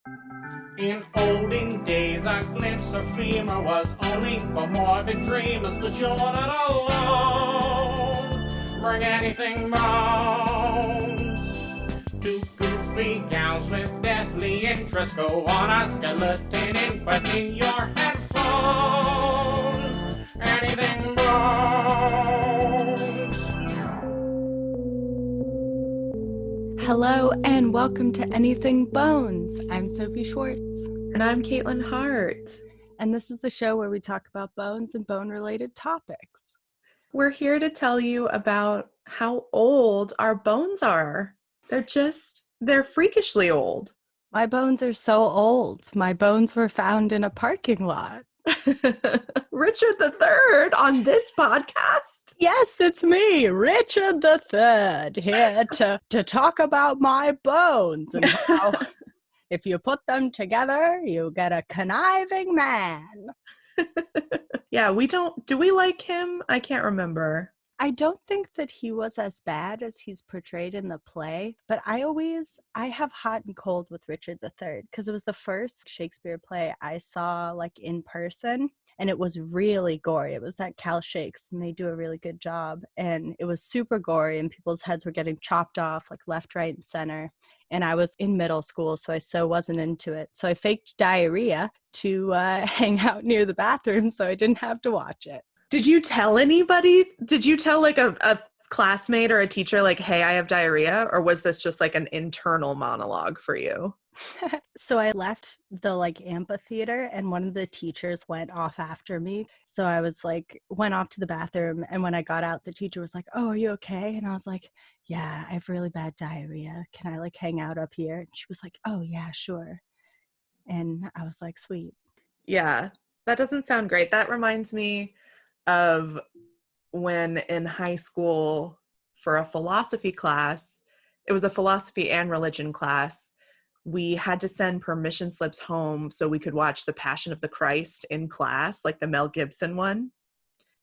In olden days, a glimpse of femur was only for morbid dreamers, but you're not alone. Bring anything bones. Two goofy gals with deathly interest go on a skeleton inquest in your headphones. Anything bones. Hello and welcome to Anything Bones. I'm Sophie Schwartz. And I'm Katelyn Hart. And this is the show where we talk about bones and bone-related topics. We're here to tell you about how old our bones are. They're freakishly old. My bones are so old. My bones were found in a parking lot. Richard III on this podcast? Yes, it's me, Richard III, here to talk about my bones and how if you put them together, you get a conniving man. Yeah, do we like him? I can't remember. I don't think that he was as bad as he's portrayed in the play, but I have hot and cold with Richard III because it was the first Shakespeare play I saw like in person, and it was really gory. It was at Cal Shakes, and they do a really good job, and it was super gory, and people's heads were getting chopped off like left, right, and center. And I was in middle school, so I so wasn't into it. So I faked diarrhea to hang out near the bathroom so I didn't have to watch it. Did you tell anybody? Did you tell like a classmate or a teacher like, hey, I have diarrhea? Or was this just like an internal monologue for you? So I left the like amphitheater and one of the teachers went off after me. So I was like, went off to the bathroom. And when I got out, the teacher was like, oh, are you okay? And I was like, yeah, I have really bad diarrhea. Can I like hang out up here? And she was like, oh yeah, sure. And I was like, sweet. Yeah, that doesn't sound great. That reminds me of when in high school for a philosophy class, it was a philosophy and religion class, we had to send permission slips home so we could watch The Passion of the Christ in class, like the Mel Gibson one.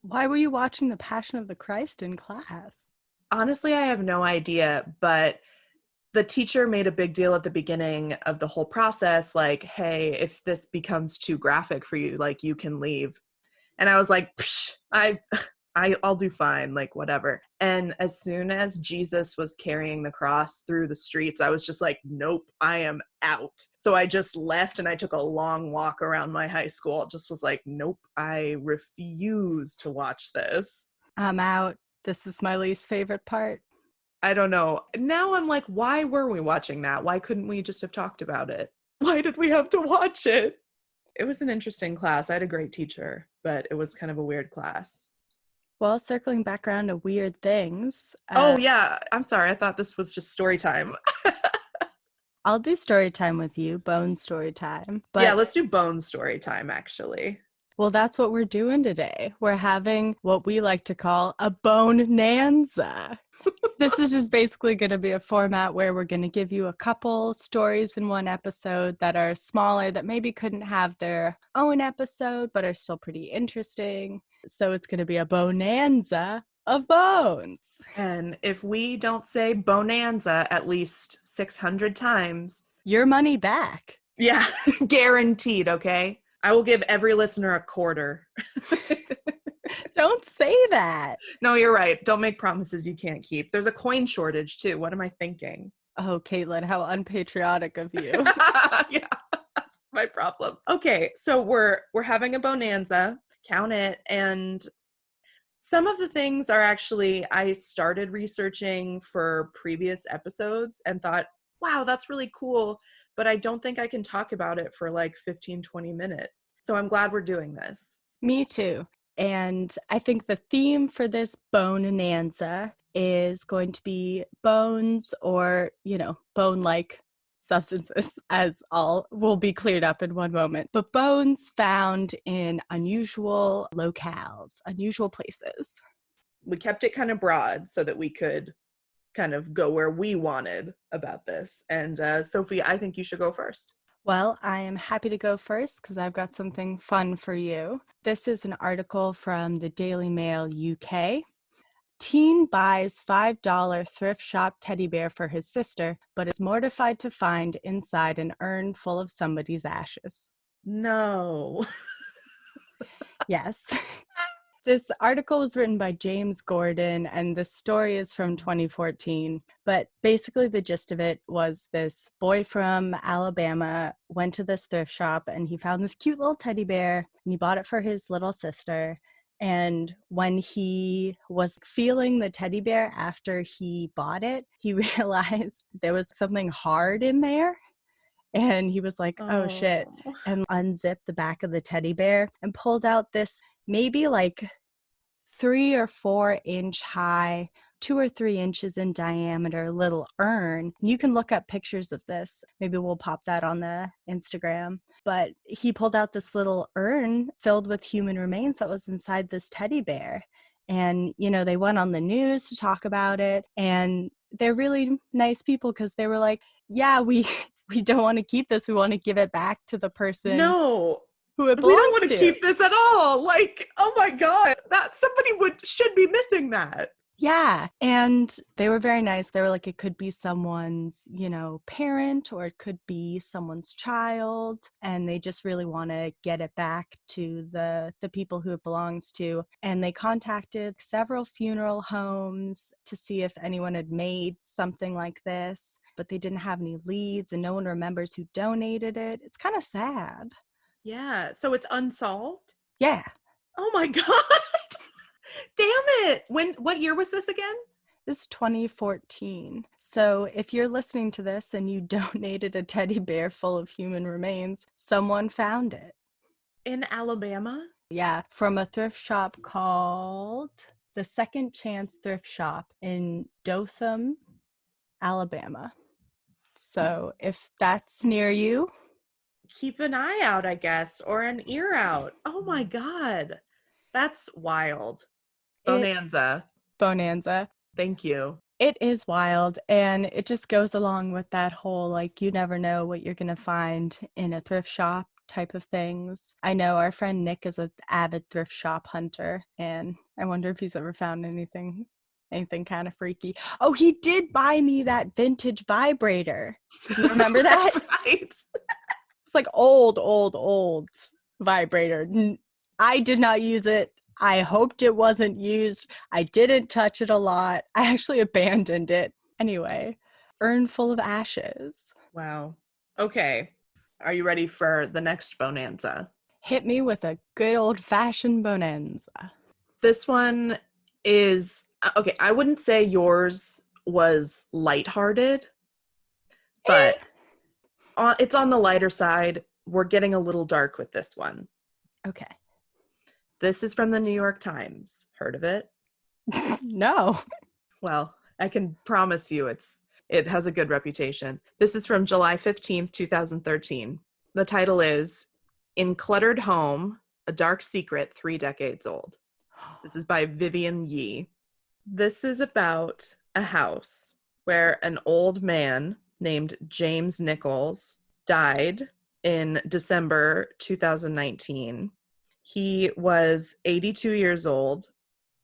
Why were you watching The Passion of the Christ in class? Honestly, I have no idea, but the teacher made a big deal at the beginning of the whole process, like, hey, if this becomes too graphic for you, like, you can leave. And I was like, I'll do fine, like, whatever. And as soon as Jesus was carrying the cross through the streets, I was just like, nope, I am out. So I just left and I took a long walk around my high school. It just was like, nope, I refuse to watch this. I'm out. This is my least favorite part. I don't know. Now I'm like, why were we watching that? Why couldn't we just have talked about it? Why did we have to watch it? It was an interesting class. I had a great teacher, but it was kind of a weird class. Well, circling back around to weird things. Oh, yeah. I'm sorry. I thought this was just story time. I'll do story time with you, bone story time. But yeah, let's do bone story time, actually. Well, that's what we're doing today. We're having what we like to call a Bone-anza. This is just basically going to be a format where we're going to give you a couple stories in one episode that are smaller, that maybe couldn't have their own episode, but are still pretty interesting. So it's going to be a Bone-anza of bones. And if we don't say Bone-anza at least 600 times, your money back. Yeah, guaranteed, okay? I will give every listener a quarter. Don't say that. No, you're right. Don't make promises you can't keep. There's a coin shortage, too. What am I thinking? Oh, Katelyn, how unpatriotic of you. Yeah, that's my problem. Okay, so we're having a Bone-anza. Count it. And some of the things are actually, I started researching for previous episodes and thought, wow, that's really cool. But I don't think I can talk about it for like 15, 20 minutes. So I'm glad we're doing this. Me too. And I think the theme for this Bone-anza is going to be bones or, bone-like substances, as all will be cleared up in one moment. But bones found in unusual locales, unusual places. We kept it kind of broad so that we could kind of go where we wanted about this. And Sophie, I think you should go first. Well, I am happy to go first because I've got something fun for you. This is an article from the Daily Mail UK. Teen buys $5 thrift shop teddy bear for his sister, but is mortified to find inside an urn full of somebody's ashes. No. Yes. This article was written by James Gordon, and the story is from 2014. But basically, the gist of it was this boy from Alabama went to this thrift shop, and he found this cute little teddy bear, and he bought it for his little sister. And when he was feeling the teddy bear after he bought it, he realized there was something hard in there. And he was like, oh shit, and unzipped the back of the teddy bear and pulled out this maybe like 3 or 4 inch high, 2 or 3 inches in diameter little urn. You can look up pictures of this. Maybe we'll pop that on the Instagram. But he pulled out this little urn filled with human remains that was inside this teddy bear. And, you know, they went on the news to talk about it. And they're really nice people because they were like, yeah, we don't want to keep this. We want to give it back to the person who it belongs to. We don't want to keep this at all. Like, oh my God, that somebody should be missing that. Yeah. And they were very nice. They were like, it could be someone's, you know, parent, or it could be someone's child. And they just really want to get it back to the people who it belongs to. And they contacted several funeral homes to see if anyone had made something like this, but they didn't have any leads and no one remembers who donated it. It's kind of sad. Yeah. So it's unsolved? Yeah. Oh my God. Damn it. What year was this again? This is 2014. So if you're listening to this and you donated a teddy bear full of human remains, someone found it. In Alabama? Yeah, from a thrift shop called the Second Chance Thrift Shop in Dothan, Alabama. So if that's near you, keep an eye out, I guess, or an ear out. Oh my God. That's wild. Bone-anza. Bone-anza. Thank you. It is wild, and it just goes along with that whole, like, you never know what you're going to find in a thrift shop type of things. I know our friend Nick is an avid thrift shop hunter, and I wonder if he's ever found anything kind of freaky. Oh, he did buy me that vintage vibrator. Do you remember that? That's right. It's like old vibrator. I did not use it. I hoped it wasn't used. I didn't touch it a lot. I actually abandoned it. Anyway, urn full of ashes. Wow. Okay. Are you ready for the next Bone-anza? Hit me with a good old-fashioned Bone-anza. This one is, okay, I wouldn't say yours was lighthearted, but it's on the lighter side. We're getting a little dark with this one. Okay. This is from the New York Times. Heard of it? No. Well, I can promise you it has a good reputation. This is from July 15th, 2013. The title is In Cluttered Home, A Dark Secret 3 Decades Old. This is by Vivian Yee. This is about a house where an old man named James Nichols died in December 2019. He was 82 years old,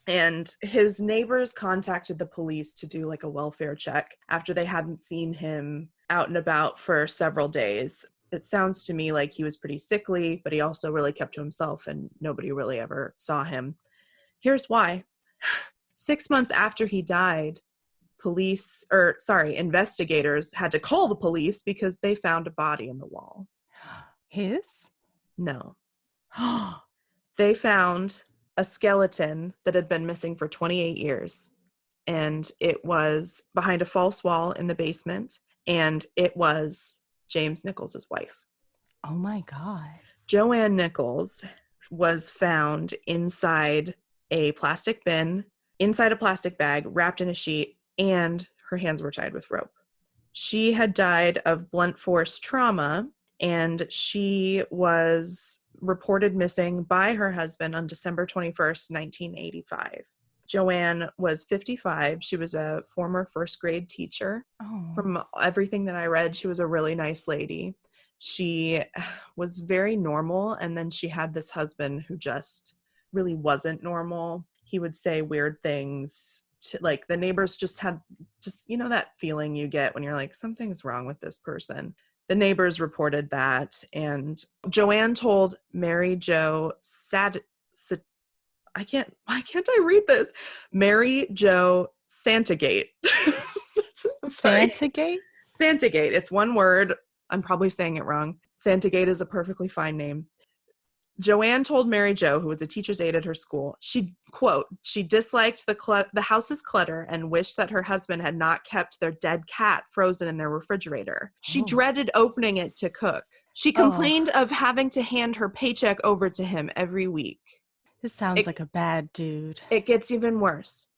and his neighbors contacted the police to do like a welfare check after they hadn't seen him out and about for several days. It sounds to me like he was pretty sickly, but he also really kept to himself and nobody really ever saw him. Here's why. 6 months after he died, investigators had to call the police because they found a body in the wall. His? No. They found a skeleton that had been missing for 28 years, and it was behind a false wall in the basement, and it was James Nichols' wife. Oh my God. Joanne Nichols was found inside a plastic bin, inside a plastic bag, wrapped in a sheet, and her hands were tied with rope. She had died of blunt force trauma, and she was reported missing by her husband on December 21st, 1985. Joanne was 55. She was a former first grade teacher. Oh. From everything that I read, she was a really nice lady. She was very normal, and then she had this husband who just really wasn't normal. He would say weird things like the neighbors just had that feeling you get when you're like, something's wrong with this person. The neighbors reported that, and Joanne told Mary Jo why can't I read this? Mary Jo Santagate. Santagate? Santagate. It's one word. I'm probably saying it wrong. Santagate is a perfectly fine name. Joanne told Mary Jo, who was a teacher's aide at her school, she disliked the house's clutter and wished that her husband had not kept their dead cat frozen in their refrigerator. She dreaded opening it to cook. She complained of having to hand her paycheck over to him every week. This sounds like a bad dude. It gets even worse.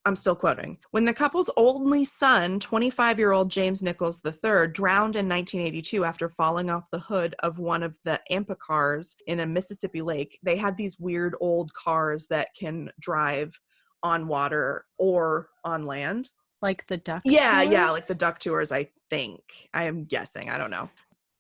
I'm still quoting. When the couple's only son, 25-year-old James Nichols III, drowned in 1982 after falling off the hood of one of the AMPA cars in a Mississippi lake, they had these weird old cars that can drive on water or on land. Like the duck tours? Yeah, like the duck tours, I think. I am guessing. I don't know.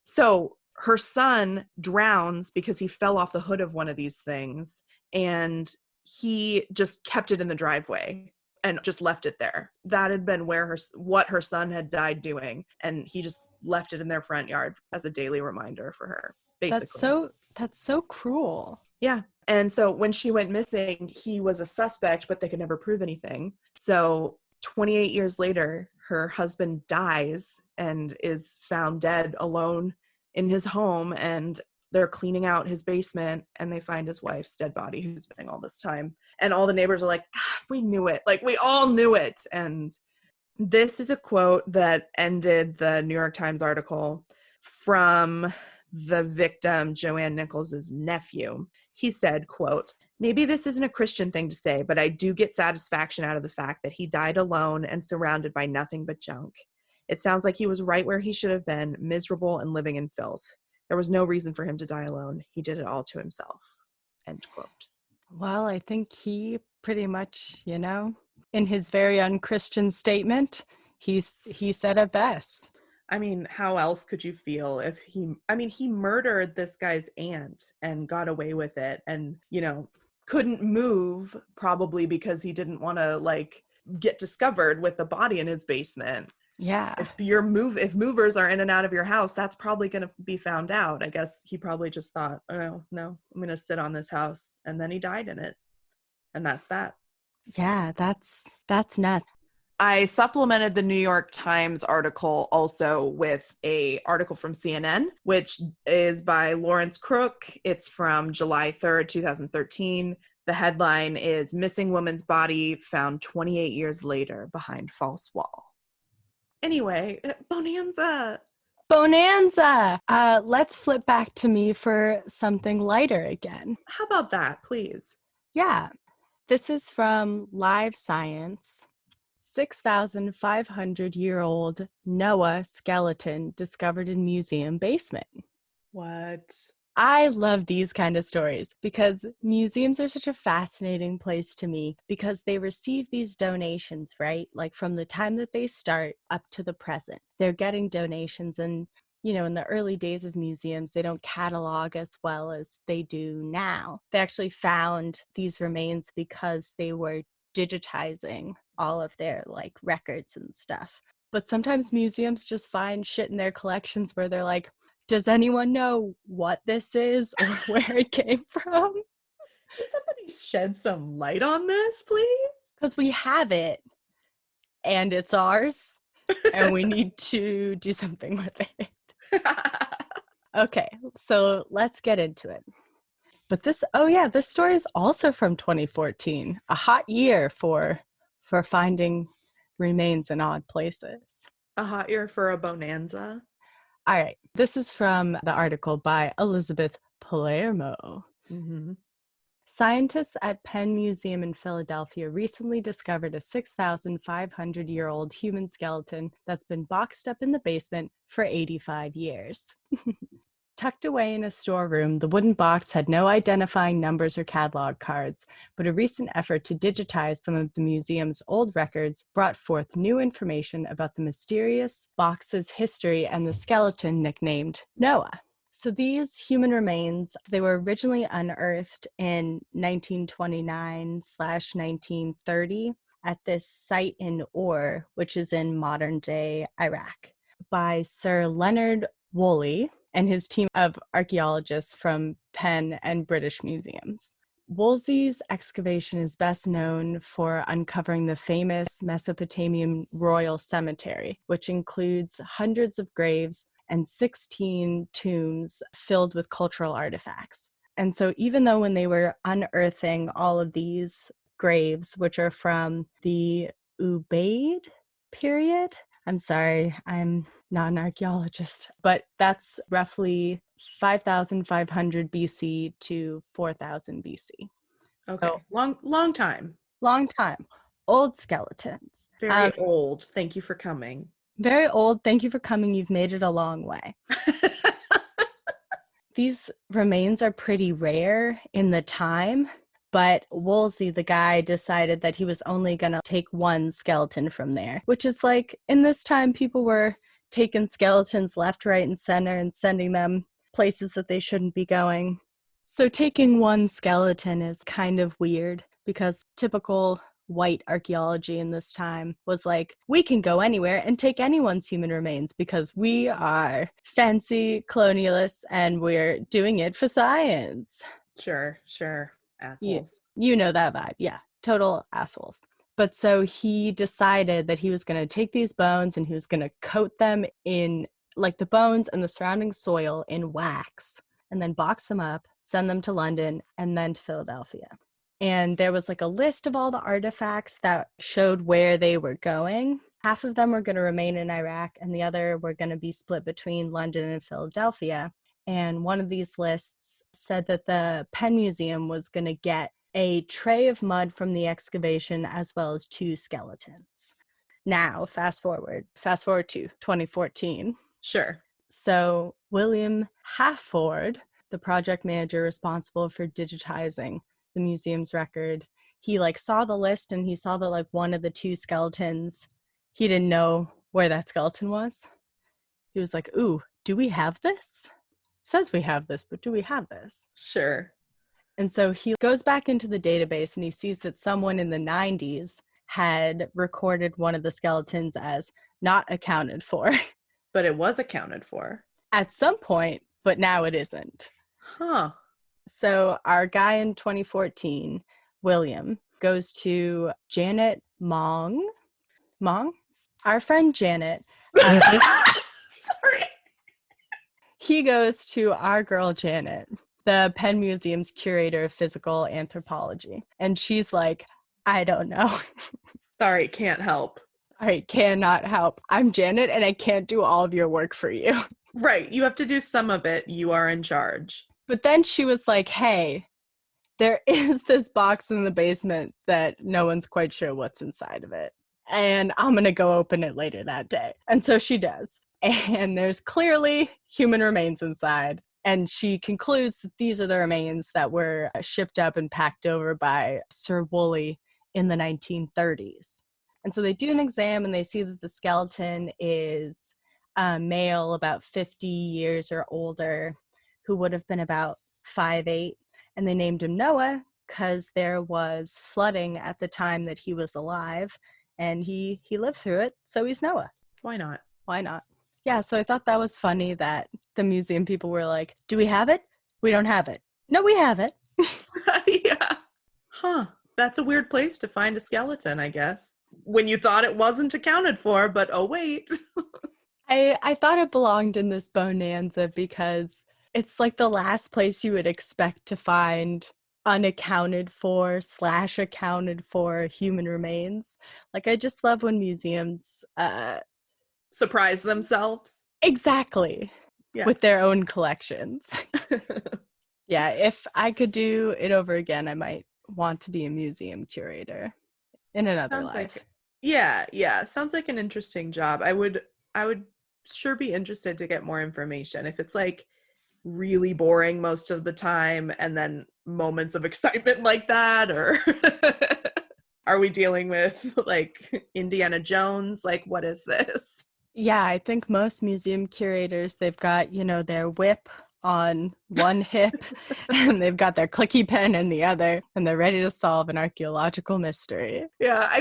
So her son drowns because he fell off the hood of one of these things, and he just kept it in the driveway and just left it there. That had been what her son had died doing, and he just left it in their front yard as a daily reminder for her, basically. That's so cruel. Yeah. And so when she went missing, he was a suspect, but they could never prove anything. So 28 years later, her husband dies and is found dead alone in his home, and they're cleaning out his basement and they find his wife's dead body, who's missing all this time. And all the neighbors are like, we knew it. Like, we all knew it. And this is a quote that ended the New York Times article from the victim, Joanne Nichols' nephew. He said, quote, "Maybe this isn't a Christian thing to say, but I do get satisfaction out of the fact that he died alone and surrounded by nothing but junk. It sounds like he was right where he should have been, miserable and living in filth. There was no reason for him to die alone. He did it all to himself." End quote. Well, I think he pretty much, in his very unchristian statement, he said it best. I mean, how else could you feel if he murdered this guy's aunt and got away with it, and, couldn't move probably because he didn't want to get discovered with the body in his basement. Yeah. If movers are in and out of your house, that's probably going to be found out. I guess he probably just thought, oh, no, I'm going to sit on this house. And then he died in it. And that's that. Yeah, that's nuts. I supplemented the New York Times article also with an article from CNN, which is by Lawrence Crook. It's from July 3rd, 2013. The headline is "Missing Woman's Body Found 28 Years Later Behind False Wall." Anyway, Bone-anza. Let's flip back to me for something lighter again. How about that, please? Yeah. This is from Live Science. 6,500-year-old Noah skeleton discovered in museum basement. What? I love these kind of stories because museums are such a fascinating place to me because they receive these donations, right? Like from the time that they start up to the present. They're getting donations, and, in the early days of museums, they don't catalog as well as they do now. They actually found these remains because they were digitizing all of their records and stuff. But sometimes museums just find shit in their collections where they're like, does anyone know what this is or where it came from? Can somebody shed some light on this, please? Because we have it, and it's ours, and we need to do something with it. Okay, so let's get into it. But this story is also from 2014, a hot year for finding remains in odd places. A hot year for a bonanza. All right. This is from the article by Elizabeth Palermo. Mm-hmm. Scientists at Penn Museum in Philadelphia recently discovered a 6,500-year-old human skeleton that's been boxed up in the basement for 85 years. Tucked away in a storeroom, the wooden box had no identifying numbers or catalog cards, but a recent effort to digitize some of the museum's old records brought forth new information about the mysterious box's history and the skeleton nicknamed Noah. So these human remains, they were originally unearthed in 1929/1930 at this site in Ur, which is in modern-day Iraq, by Sir Leonard Woolley and his team of archaeologists from Penn and British museums. Woolsey's excavation is best known for uncovering the famous Mesopotamian royal cemetery, which includes hundreds of graves and 16 tombs filled with cultural artifacts. And so even though when they were unearthing all of these graves, which are from the Ubaid period, I'm sorry, I'm not an archaeologist, but that's roughly 5,500 BC to 4,000 BC. Okay, So, long time. long time. Old skeletons. Very old. Thank you for coming. Very old. Thank you for coming. You've made it a long way. These remains are pretty rare in the time, but Woolsey, the guy, decided that he was only going to take one skeleton from there, which is like, in this time, people were taking skeletons left, right, and center and sending them places that they shouldn't be going. So taking one skeleton is kind of weird because typical white archaeology in this time was like, we can go anywhere and take anyone's human remains because we are fancy colonialists and we're doing it for science. Sure. Assholes. You know that vibe. Yeah, total assholes. But so he decided that he was going to take these bones and he was going to coat them in, like, the bones and the surrounding soil in wax, and then box them up, send them to London, and then to Philadelphia. And there was like a list of all the artifacts that showed where they were going. Half of them were going to remain in Iraq, and the other were going to be split between London and Philadelphia. And one of these lists said that the Penn Museum was going to get a tray of mud from the excavation as well as 2 skeletons. Now, fast forward to 2014. Sure. So William Halford, the project manager responsible for digitizing the museum's record, he saw the list and he saw that one of the 2 skeletons, he didn't know where that skeleton was. He was like, ooh, do we have this? It says we have this, but do we have this? Sure. And so he goes back into the database and he sees that someone in the 90s had recorded one of the skeletons as not accounted for. But it was accounted for. At some point, but now it isn't. Huh. So our guy in 2014, William, goes to Janet Mong? Our friend Janet. Sorry. He goes to our girl Janet, the Penn Museum's curator of physical anthropology. And she's like, I don't know. Sorry, can't help. I cannot help. I'm Janet and I can't do all of your work for you. Right. You have to do some of it. You are in charge. But then she was like, hey, there is this box in the basement that no one's quite sure what's inside of it. And I'm going to go open it later that day. And so she does. And there's clearly human remains inside. And she concludes that these are the remains that were shipped up and packed over by Sir Woolley in the 1930s. And so they do an exam and they see that the skeleton is a male about 50 years or older who would have been about 5'8", and they named him Noah because there was flooding at the time that he was alive, and he lived through it, so he's Noah. Why not? Why not? Yeah, so I thought that was funny that the museum people were like, do we have it? We don't have it. No, we have it. Yeah. Huh. That's a weird place to find a skeleton, I guess. When you thought it wasn't accounted for, but oh wait. I thought it belonged in this Bone-anza because it's like the last place you would expect to find unaccounted for / accounted for human remains. Like, I just love when museums surprise themselves. Exactly. Yeah. With their own collections. Yeah, if I could do it over again, I might want to be a museum curator in another life. Sounds like an interesting job. I would sure be interested to get more information. If it's like really boring most of the time and then moments of excitement like that, or are we dealing with like Indiana Jones? Like, what is this? Yeah, I think most museum curators, they've got, their whip on one hip and they've got their clicky pen in the other, and they're ready to solve an archaeological mystery. Yeah, I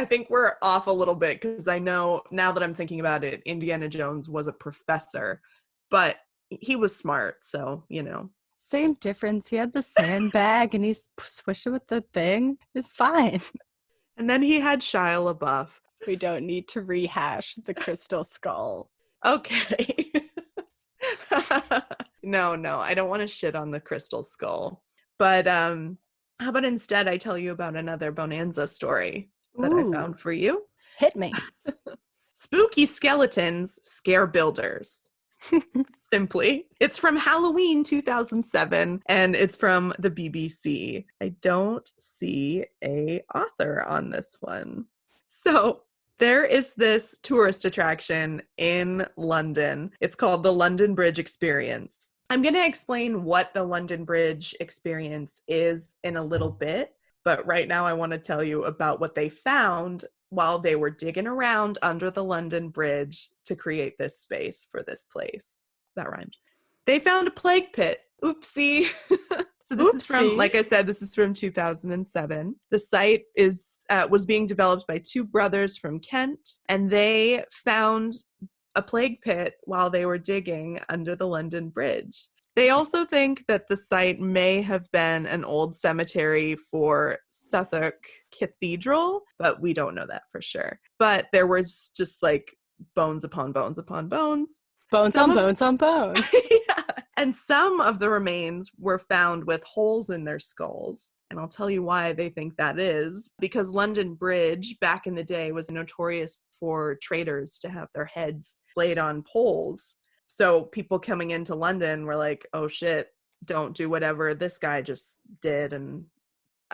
think we're off a little bit because I know now that I'm thinking about it, Indiana Jones was a professor, but he was smart, so, you know. Same difference. He had the sandbag and he swished it with the thing. It's fine. And then he had Shia LaBeouf. We don't need to rehash the crystal skull. Okay. No, I don't want to shit on the crystal skull. But how about instead I tell you about another Bone-anza story that I found for you? Hit me. Spooky skeletons scare builders. Simply. It's from Halloween 2007 and it's from the BBC. I don't see a author on this one. So there is this tourist attraction in London. It's called the London Bridge Experience. I'm going to explain what the London Bridge Experience is in a little bit, but right now I want to tell you about what they found while they were digging around under the London Bridge to create this space for this place. That rhymed. They found a plague pit. Oopsie. So this is from, like I said, this is from 2007. The site was being developed by two brothers from Kent, and they found a plague pit while they were digging under the London Bridge. They also think that the site may have been an old cemetery for Southwark Cathedral, but we don't know that for sure. But there was just like bones upon bones upon bones. Bones on bones on bones. Yeah. And some of the remains were found with holes in their skulls. And I'll tell you why they think that is. Because London Bridge back in the day was notorious for traders to have their heads laid on poles. So people coming into London were like, oh shit, don't do whatever this guy just did. And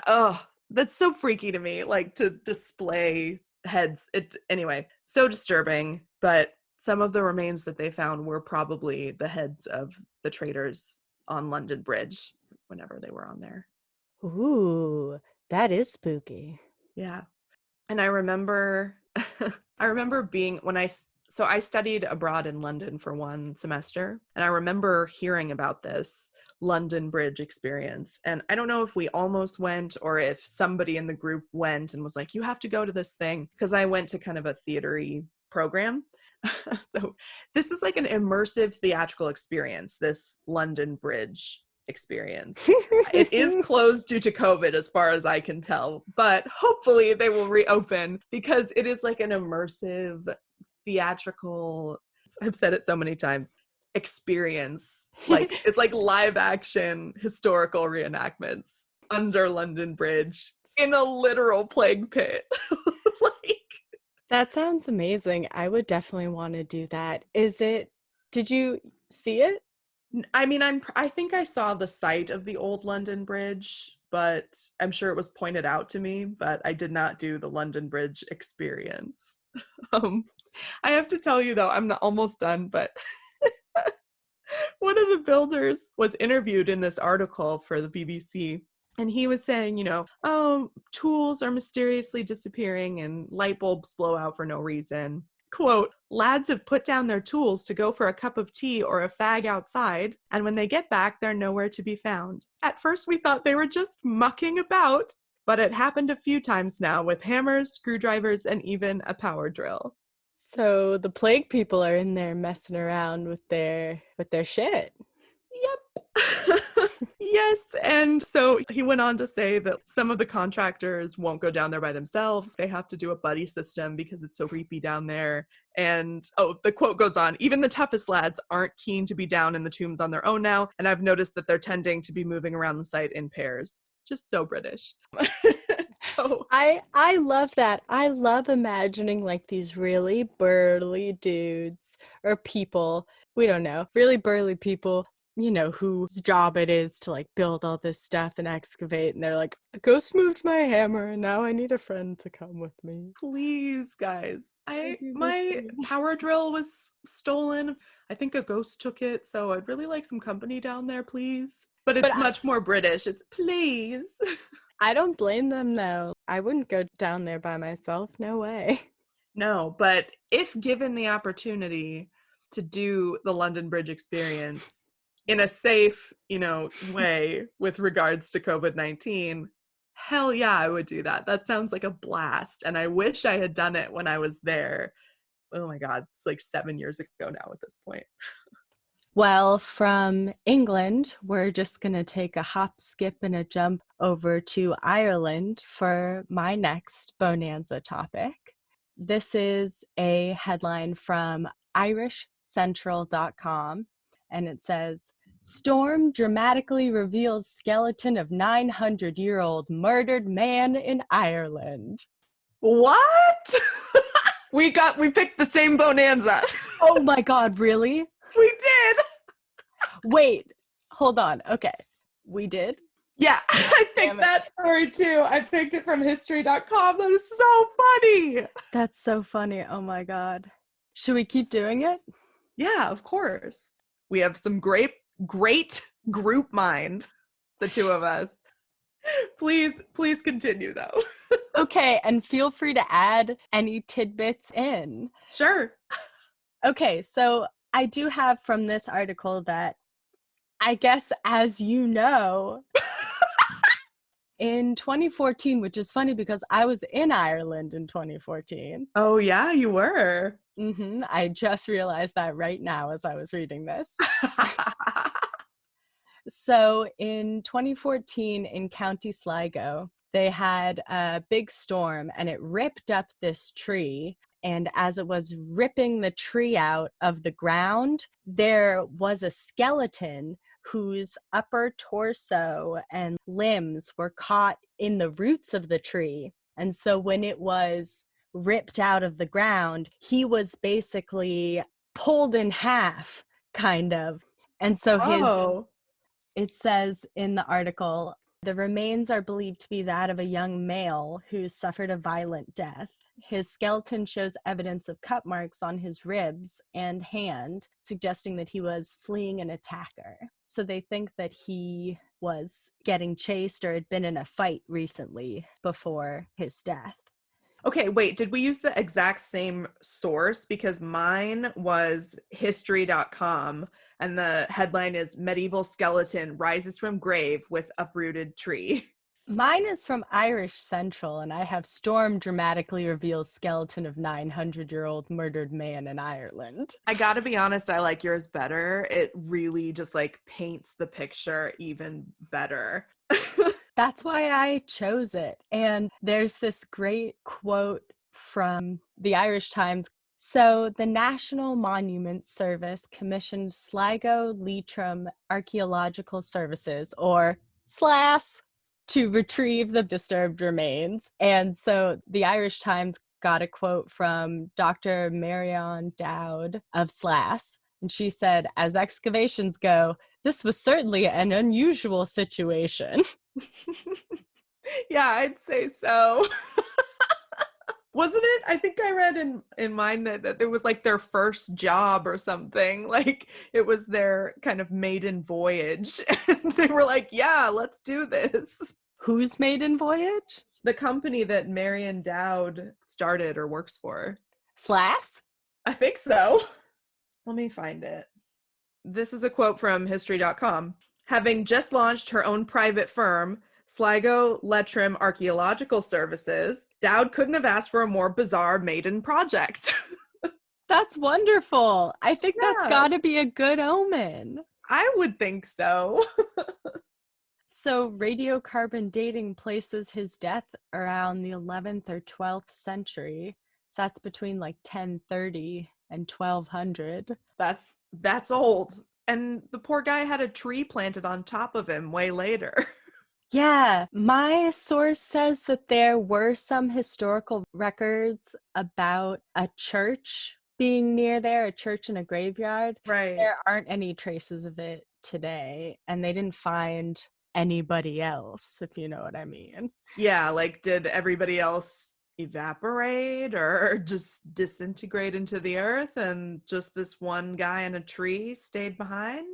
oh, that's so freaky to me, like to display heads. Anyway, so disturbing. But some of the remains that they found were probably the heads of the traders on London Bridge whenever they were on there. Ooh, that is spooky. Yeah. And I remember being so I studied abroad in London for one semester, and I remember hearing about this London Bridge experience. And I don't know if we almost went or if somebody in the group went and was like, you have to go to this thing, because I went to kind of a theatery program. So this is like an immersive theatrical experience, this London Bridge experience. It is closed due to COVID as far as I can tell, but hopefully they will reopen because it is like an immersive theatrical, I've said it so many times, experience. Like it's like live action historical reenactments under London Bridge in a literal plague pit. That sounds amazing. I would definitely want to do that. Did you see it? I mean, I think I saw the site of the old London Bridge, but I'm sure it was pointed out to me, but I did not do the London Bridge experience. I have to tell you though, I'm not almost done, but one of the builders was interviewed in this article for the BBC. And he was saying, tools are mysteriously disappearing and light bulbs blow out for no reason. Quote, lads have put down their tools to go for a cup of tea or a fag outside, and when they get back, they're nowhere to be found. At first, we thought they were just mucking about, but it happened a few times now with hammers, screwdrivers, and even a power drill. So the plague people are in there messing around with their shit. Yep. Yes. And so he went on to say that some of the contractors won't go down there by themselves. They have to do a buddy system because it's so creepy down there. And the quote goes on, even the toughest lads aren't keen to be down in the tombs on their own now. And I've noticed that they're tending to be moving around the site in pairs. Just so British. So I love that. I love imagining like these really burly dudes or people, we don't know, really burly people, whose job it is to like build all this stuff and excavate, and they're like, a ghost moved my hammer and now I need a friend to come with me. Please, guys. My power drill was stolen. I think a ghost took it, so I'd really like some company down there, please. But it's much more British. It's please. I don't blame them though. I wouldn't go down there by myself. No way. No, but if given the opportunity to do the London Bridge experience, in a safe, way with regards to COVID-19, hell yeah, I would do that. That sounds like a blast. And I wish I had done it when I was there. Oh my God, it's like 7 years ago now at this point. Well, from England, we're just going to take a hop, skip, and a jump over to Ireland for my next Bone-anza topic. This is a headline from irishcentral.com, and it says, "Storm dramatically reveals skeleton of 900-year-old murdered man in Ireland." What? We picked the same Bone-anza. Oh my God, really? We did. Wait, hold on. Okay. We did? Yeah, I picked that story too. I picked it from history.com. That is so funny. That's so funny. Oh my God. Should we keep doing it? Yeah, of course. We have some great group mind, the two of us. Please continue though. Okay, and feel free to add any tidbits in. Sure. Okay, so I do have from this article that I guess, as you know, in 2014, which is funny because I was in Ireland in 2014. Oh yeah, you were. I just realized that right now as I was reading this. So in 2014 in County Sligo, they had a big storm and it ripped up this tree. And as it was ripping the tree out of the ground, there was a skeleton whose upper torso and limbs were caught in the roots of the tree. And so when it was ripped out of the ground, he was basically pulled in half, kind of. And so it says in the article, the remains are believed to be that of a young male who suffered a violent death. His skeleton shows evidence of cut marks on his ribs and hand, suggesting that he was fleeing an attacker. So they think that he was getting chased or had been in a fight recently before his death. Okay, wait, did we use the exact same source? Because mine was history.com and the headline is Medieval Skeleton Rises from Grave with Uprooted Tree. Mine is from Irish Central, and I have Storm dramatically reveals skeleton of 900-year-old murdered man in Ireland. I gotta be honest, I like yours better. It really just like paints the picture even better. That's why I chose it. And there's this great quote from the Irish Times. So the National Monuments Service commissioned Sligo Leitrim Archaeological Services, or SLAS, to retrieve the disturbed remains. And so the Irish Times got a quote from Dr. Marion Dowd of SLAS. And she said, "As excavations go, this was certainly an unusual situation." Yeah, I'd say so. Wasn't it? I think I read in mine that it was like their first job or something. Like it was their kind of maiden voyage. And they were like, yeah, let's do this. Whose maiden voyage? The company that Marion Dowd started or works for. SLAS? I think so. Let me find it. This is a quote from history.com. Having just launched her own private firm, Sligo Leitrim Archaeological Services, Dowd couldn't have asked for a more bizarre maiden project. That's wonderful. I think that's got to be a good omen. I would think so. So radiocarbon dating places his death around the 11th or 12th century. So that's between like 1030 and 1200. That's old. And the poor guy had a tree planted on top of him way later. Yeah, my source says that there were some historical records about a church being near there, a church and a graveyard. Right. There aren't any traces of it today, and they didn't find anybody else, if you know what I mean. Yeah, like did everybody else evaporate or just disintegrate into the earth and just this one guy in a tree stayed behind?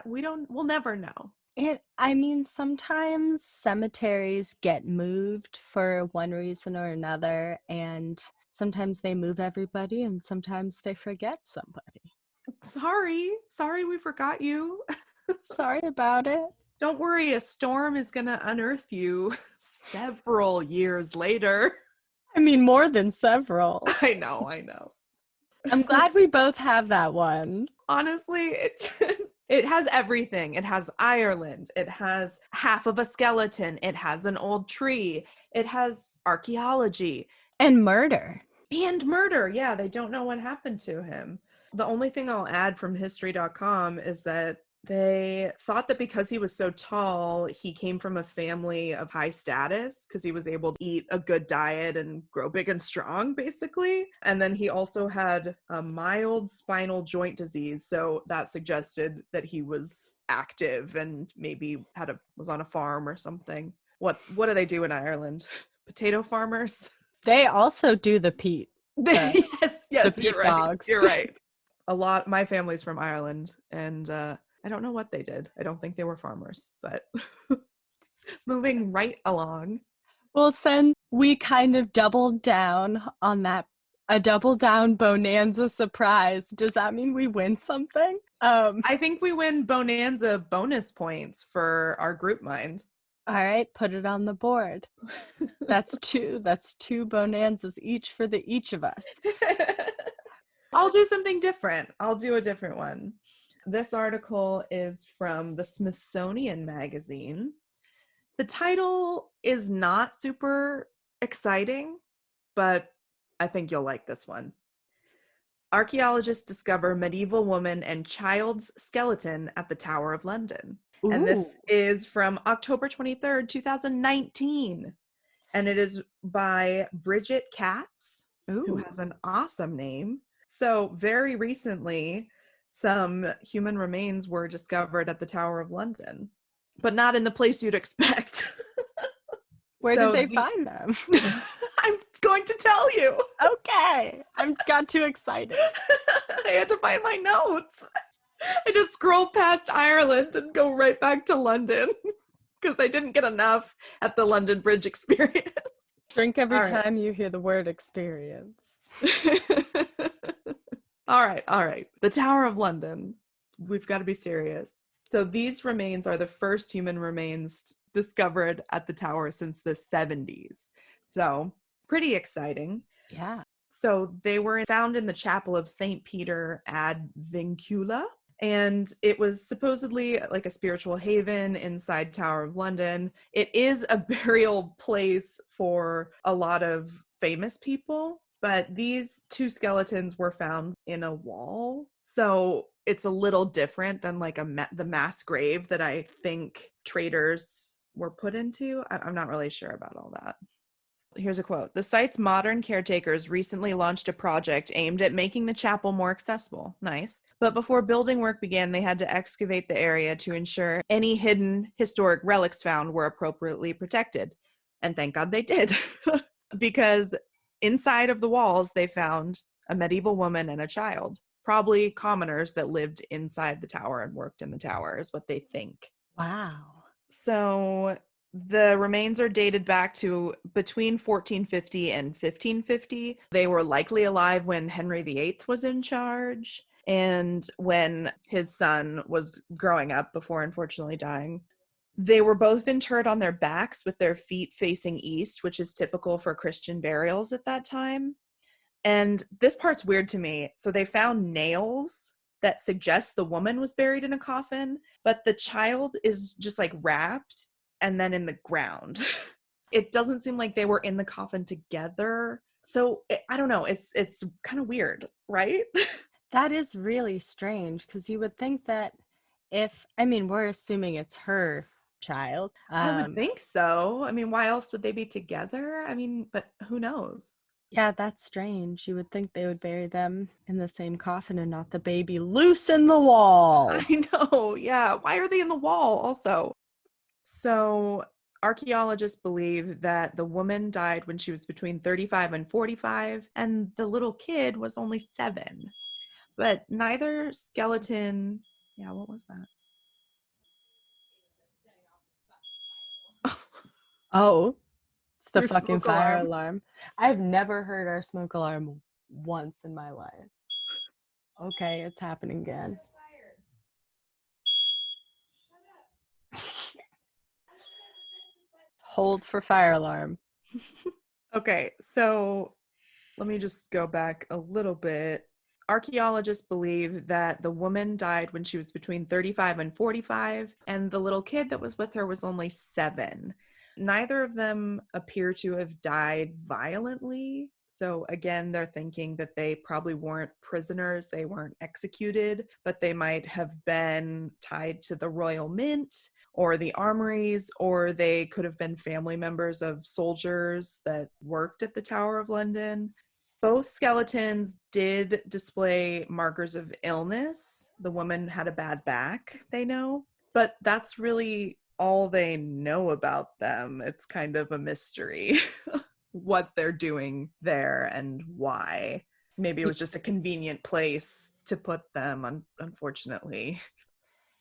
We'll never know. I mean, sometimes cemeteries get moved for one reason or another, and sometimes they move everybody and sometimes they forget somebody. Sorry we forgot you. Sorry about it. Don't worry, a storm is going to unearth you several years later. I mean, more than several. I know. I'm glad we both have that one. Honestly, it has everything. It has Ireland. It has half of a skeleton. It has an old tree. It has archaeology. And murder. And murder. Yeah, they don't know what happened to him. The only thing I'll add from history.com is that they thought that because he was so tall, he came from a family of high status because he was able to eat a good diet and grow big and strong, basically. And then he also had a mild spinal joint disease. So that suggested that he was active and maybe was on a farm or something. What do they do in Ireland? Potato farmers? They also do the peat. Yes, the you're peat right. dogs. You're right. My family's from Ireland, and I don't know what they did. I don't think they were farmers, but moving right along. Well, since we kind of doubled down on that, a double down Bone-anza surprise, does that mean we win something? I think we win Bone-anza bonus points for our group mind. All right, put it on the board. That's two Bone-anzas each for each of us. I'll do something different. I'll do a different one. This article is from the Smithsonian Magazine. The title is not super exciting, but I think you'll like this one. Archaeologists discover medieval woman and child's skeleton at the Tower of London. Ooh. And this is from October 23rd, 2019. And it is by Bridget Katz, who has an awesome name. So very recently, some human remains were discovered at the Tower of London, but not in the place you'd expect. Where did they find them? I'm going to tell you. Okay. I got too excited. I had to find my notes. I just scrolled past Ireland and go right back to London because I didn't get enough at the London Bridge experience. Drink every time you hear the word experience. All right. The Tower of London. We've got to be serious. So these remains are the first human remains discovered at the tower since the 70s. So pretty exciting. Yeah. So they were found in the chapel of St. Peter ad Vincula. And it was supposedly like a spiritual haven inside Tower of London. It is a burial place for a lot of famous people. But these two skeletons were found in a wall. So it's a little different than like the mass grave that I think traders were put into. I'm not really sure about all that. Here's a quote. The site's modern caretakers recently launched a project aimed at making the chapel more accessible. Nice. But before building work began, they had to excavate the area to ensure any hidden historic relics found were appropriately protected. And thank God they did. Because inside of the walls, they found a medieval woman and a child, probably commoners that lived inside the tower and worked in the tower, is what they think. Wow. So the remains are dated back to between 1450 and 1550. They were likely alive when Henry VIII was in charge and when his son was growing up before unfortunately dying. They were both interred on their backs with their feet facing east, which is typical for Christian burials at that time. And this part's weird to me. So they found nails that suggest the woman was buried in a coffin, but the child is just like wrapped and then in the ground. It doesn't seem like they were in the coffin together. So I don't know. It's kind of weird, right? That is really strange because you would think that we're assuming it's her child. I would think so. I mean, why else would they be together? I mean, but who knows? Yeah, that's strange. You would think they would bury them in the same coffin and not the baby loose in the wall. I know, yeah. Why are they in the wall also? So archaeologists believe that the woman died when she was between 35 and 45, and the little kid was only 7. But neither skeleton... Yeah, what was that? Oh, it's the Your fucking smoke fire alarm. alarm. I've never heard our smoke alarm once in my life. Okay, it's happening again. Hold for fire alarm. Okay, so let me just go back a little bit. Archaeologists believe that the woman died when she was between 35 and 45, and the little kid that was with her was only 7. Neither of them appear to have died violently. So again, they're thinking that they probably weren't prisoners, they weren't executed, but they might have been tied to the royal mint or the armories, or they could have been family members of soldiers that worked at the Tower of London. Both skeletons did display markers of illness. The woman had a bad back, they know, but that's really all they know about them. It's kind of a mystery what they're doing there and why. Maybe it was just a convenient place to put them, unfortunately.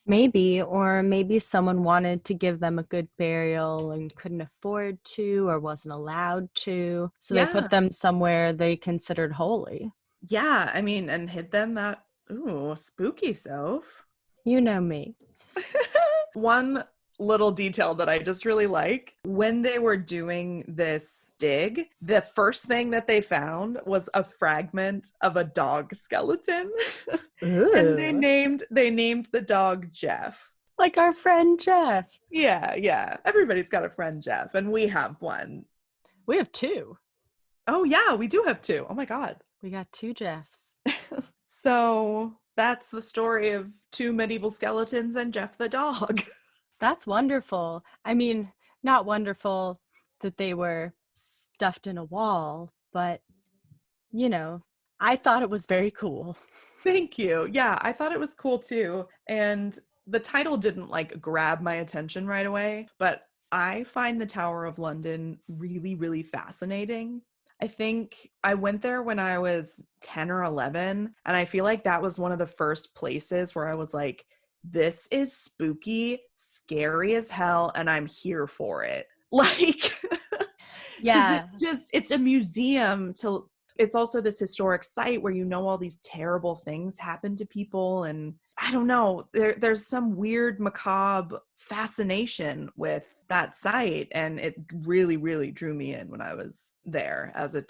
Maybe, or maybe someone wanted to give them a good burial and couldn't afford to or wasn't allowed to. So they put them somewhere they considered holy. Yeah, I mean, and hid them that, ooh, spooky, Soph. You know me. One little detail that I just really like, when they were doing this dig, the first thing that they found was a fragment of a dog skeleton. And they named the dog Jeff. Like our friend Jeff. Yeah. Everybody's got a friend Jeff, and we have one. We have 2. Oh yeah, we do have 2. Oh my God. We got 2 Jeffs. So that's the story of 2 medieval skeletons and Jeff the dog. That's wonderful. I mean, not wonderful that they were stuffed in a wall, but, you know, I thought it was very cool. Thank you. Yeah, I thought it was cool too. And the title didn't grab my attention right away, but I find the Tower of London really, really fascinating. I think I went there when I was 10 or 11, and I feel like that was one of the first places where I was like, this is spooky, scary as hell, and I'm here for it. Yeah. It's a museum it's also this historic site where all these terrible things happen to people, and I don't know, there's some weird macabre fascination with that site, and it really, really drew me in when I was there as a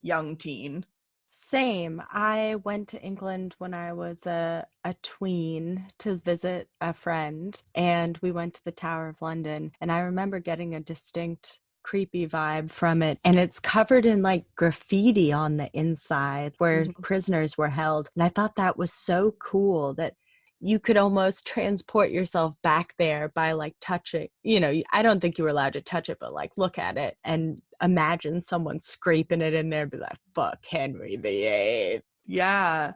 young teen. Same. I went to England when I was a tween to visit a friend, and we went to the Tower of London, and I remember getting a distinct creepy vibe from it, and it's covered in graffiti on the inside where prisoners were held, and I thought that was so cool that you could almost transport yourself back there by touching, I don't think you were allowed to touch it, but look at it and imagine someone scraping it in there and be like, fuck Henry VIII. Yeah.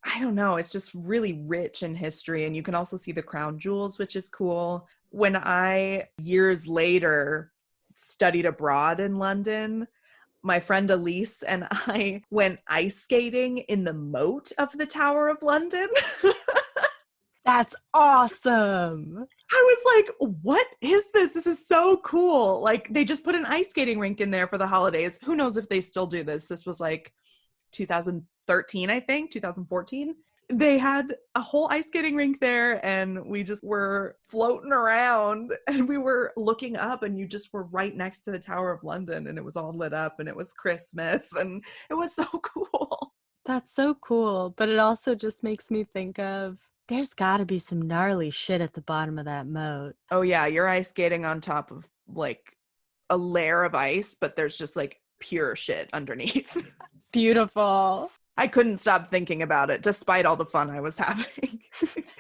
I don't know. It's just really rich in history. And you can also see the crown jewels, which is cool. When I, years later, studied abroad in London, my friend Elise and I went ice skating in the moat of the Tower of London. That's awesome. I was like, what is this? This is so cool. They just put an ice skating rink in there for the holidays. Who knows if they still do this? This was 2013, I think, 2014. They had a whole ice skating rink there, and we just were floating around, and we were looking up, and you just were right next to the Tower of London, and it was all lit up, and it was Christmas, and it was so cool. That's so cool. But it also just makes me think of, there's got to be some gnarly shit at the bottom of that moat. Oh yeah, you're ice skating on top of a layer of ice, but there's just pure shit underneath. Beautiful. I couldn't stop thinking about it despite all the fun I was having.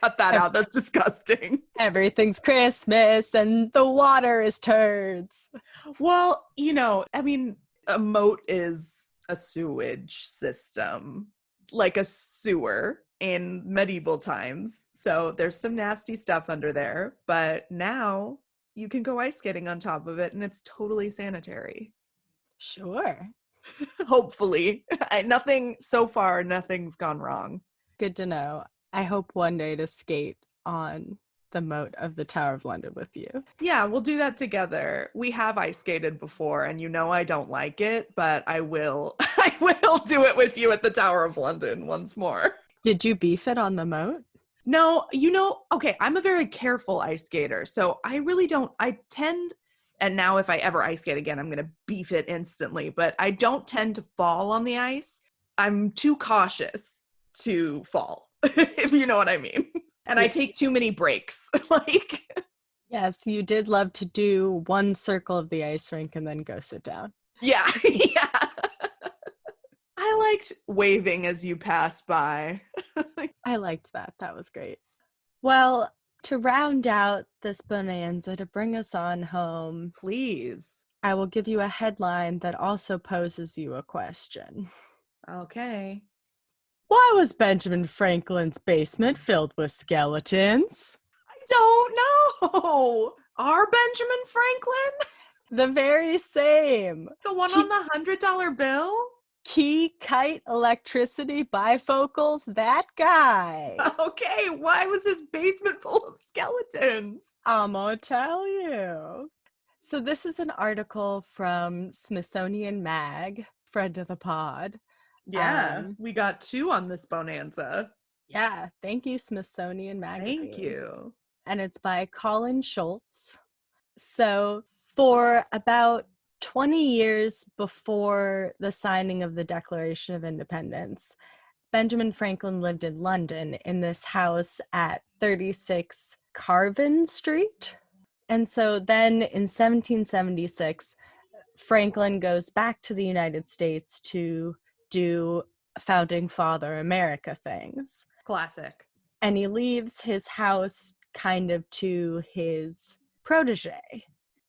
Cut that out. That's disgusting. Everything's Christmas and the water is turds. Well, a moat is a sewage system, like a sewer in medieval times. So there's some nasty stuff under there, but now you can go ice skating on top of it and it's totally sanitary. Sure. Hopefully. Nothing's gone wrong. Good to know. I hope one day to skate on the moat of the Tower of London with you. Yeah, we'll do that together. We have ice skated before, and I don't like it, but I will do it with you at the Tower of London once more. Did you beef it on the moat? No, okay, I'm a very careful ice skater, so I tend And now if I ever ice skate again, I'm going to beef it instantly. But I don't tend to fall on the ice. I'm too cautious to fall, if you know what I mean. And I take too many breaks. Like, Yes, you did love to do one circle of the ice rink and then go sit down. yeah, yeah. I liked waving as you passed by. I liked that. That was great. Well, to round out this bonanza, to bring us on home, Please. I will give you a headline that also poses you a question. Okay. Why was Benjamin Franklin's basement filled with skeletons? I don't know. Our Benjamin Franklin? The very same. The one on the $100 bill? Key, kite, electricity, bifocals, that guy. Okay, why was his basement full of skeletons? I'm gonna tell you. So this is an article from Smithsonian Mag, friend of the pod. Yeah, we got 2 on this bonanza. Yeah, thank you, Smithsonian Magazine. Thank you. And it's by Colin Schultz. So for about 20 years before the signing of the Declaration of Independence, Benjamin Franklin lived in London in this house at 36 Carvin Street. And so then in 1776, Franklin goes back to the United States to do founding father America things. Classic. And he leaves his house kind of to his protege.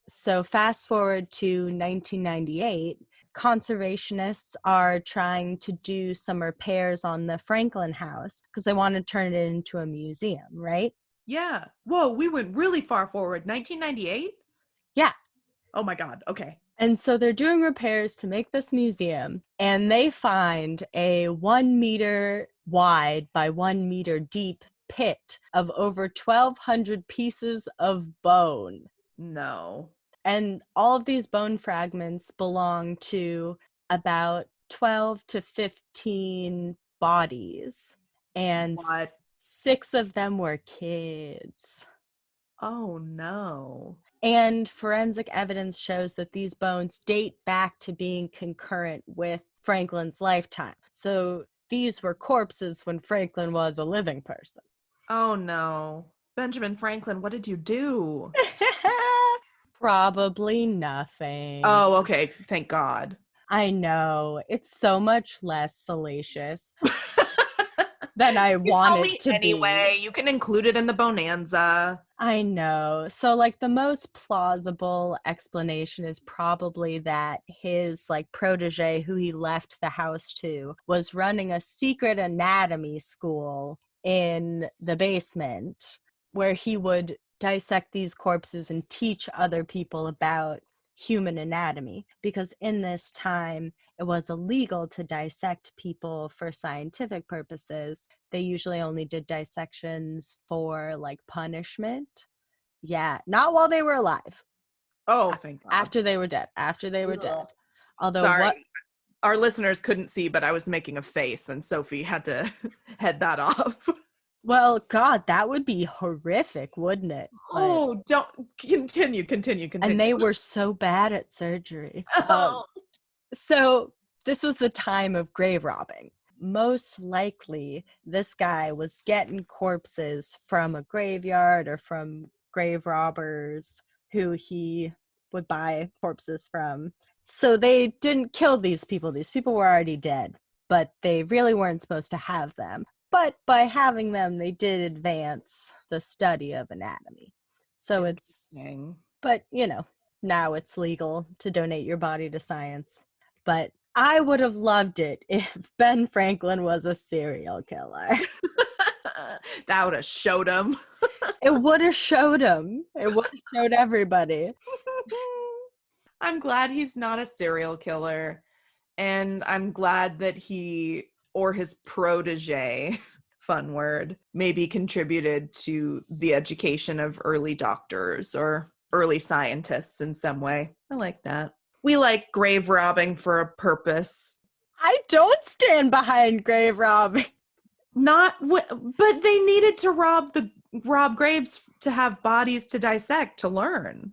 So fast forward to 1998, conservationists are trying to do some repairs on the Franklin house because they want to turn it into a museum, right? Yeah. Whoa, we went really far forward. 1998? Yeah. Oh my God. Okay. And so they're doing repairs to make this museum, and they find a 1 meter wide by 1 meter deep pit of over 1,200 pieces of bone. No. And all of these bone fragments belong to about 12 to 15 bodies. And What? 6 of them were kids. Oh no. And forensic evidence shows that these bones date back to being concurrent with Franklin's lifetime. So these were corpses when Franklin was a living person. Oh no. Benjamin Franklin, what did you do? Probably nothing. Oh, okay. Thank God. I know. It's so much less salacious than I want it to anyway. be. You can include it in the bonanza. I know. So like the most plausible explanation is probably that his like protege who he left the house to was running a secret anatomy school in the basement where he would dissect these corpses and teach other people about human anatomy, because in this time it was illegal to dissect people for scientific purposes. They usually only did dissections for like punishment. Yeah, not while they were alive. Oh, thank God. After they were dead. Although Sorry. Our listeners couldn't see, but I was making a face and Sophie had to head that off. Well, God, that would be horrific, wouldn't it? Oh, don't continue. And they were so bad at surgery. Oh. So this was the time of grave robbing. Most likely, this guy was getting corpses from a graveyard or from grave robbers who he would buy corpses from. So they didn't kill these people. These people were already dead, but they really weren't supposed to have them. But by having them, they did advance the study of anatomy. So it's, but you know, now it's legal to donate your body to science. But I would have loved it if Ben Franklin was a serial killer. That would have showed him. It would have showed him. It would have showed everybody. I'm glad he's not a serial killer. And I'm glad that he or his protege, fun word, maybe contributed to the education of early doctors or early scientists in some way. I like that. We like grave robbing for a purpose. I don't stand behind grave robbing. But they needed to rob graves to have bodies to dissect, to learn.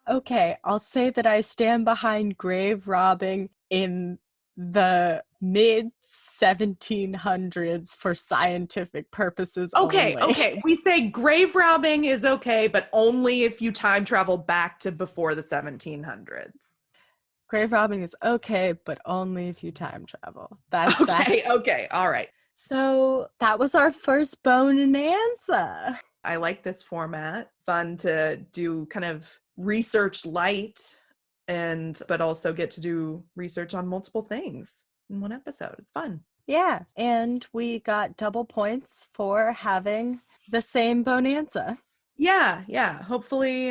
Okay, I'll say that I stand behind grave robbing in the mid 1700s for scientific purposes Okay, only. okay. We say grave robbing is okay, but only if you time travel back to before the 1700s. Grave robbing is okay, but only if you time travel. That's Okay, that. okay. All right. So that was our first Bone-anza. I like this format. Fun to do kind of research light but also get to do research on multiple things in one episode. It's fun. Yeah, and we got double points for having the same Bone-anza. Yeah. Hopefully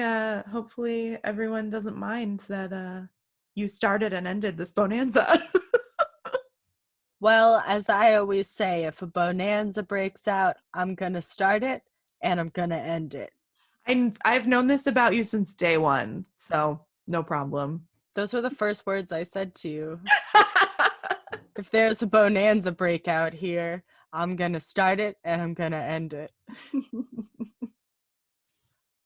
everyone doesn't mind that you started and ended this Bone-anza. Well, as I always say, if a Bone-anza breaks out, I'm going to start it and I'm going to end it. I've known this about you since day one, so no problem. Those were the first words I said to you. If there's a Bone-anza breakout here, I'm going to start it and I'm going to end it.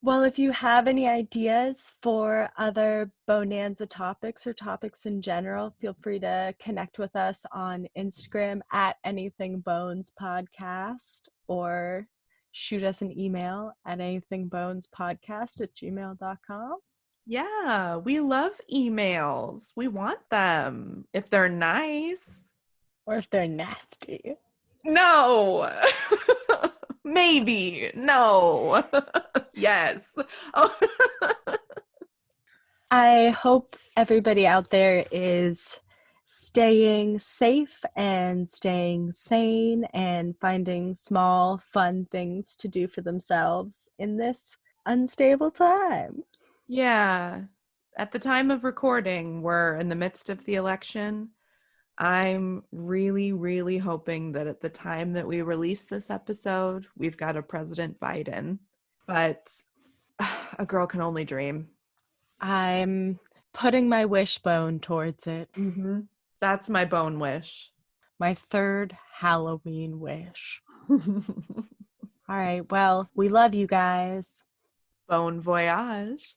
Well, if you have any ideas for other Bone-anza topics or topics in general, feel free to connect with us on Instagram at Anything Bones Podcast, or shoot us an email at anythingbonespodcast@gmail.com. Yeah, we love emails. We want them if they're nice. Or if they're nasty. No. Maybe. No. Yes. Oh. I hope everybody out there is staying safe and staying sane and finding small, fun things to do for themselves in this unstable time. Yeah. At the time of recording, we're in the midst of the election. I'm really, really hoping that at the time that we release this episode, we've got a President Biden. But a girl can only dream. I'm putting my wishbone towards it. Mm-hmm. That's my bone wish. My third Halloween wish. All right. Well, we love you guys. Bon voyage.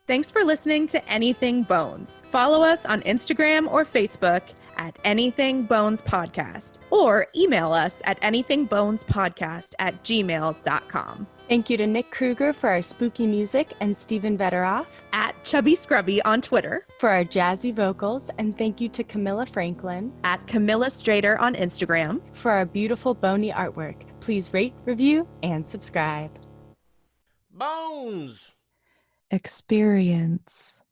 Thanks for listening to Anything Bones. Follow us on Instagram or Facebook at Anything Bones Podcast, or email us at anythingbonespodcast@gmail.com. Thank you to Nick Kruger for our spooky music and Stephen Vetteroff At Chubby Scrubby on Twitter. for our jazzy vocals, and thank you to Camilla Franklin At Camilla Strader on Instagram. for our beautiful bony artwork. Please rate, review, and subscribe. Bones! Experience.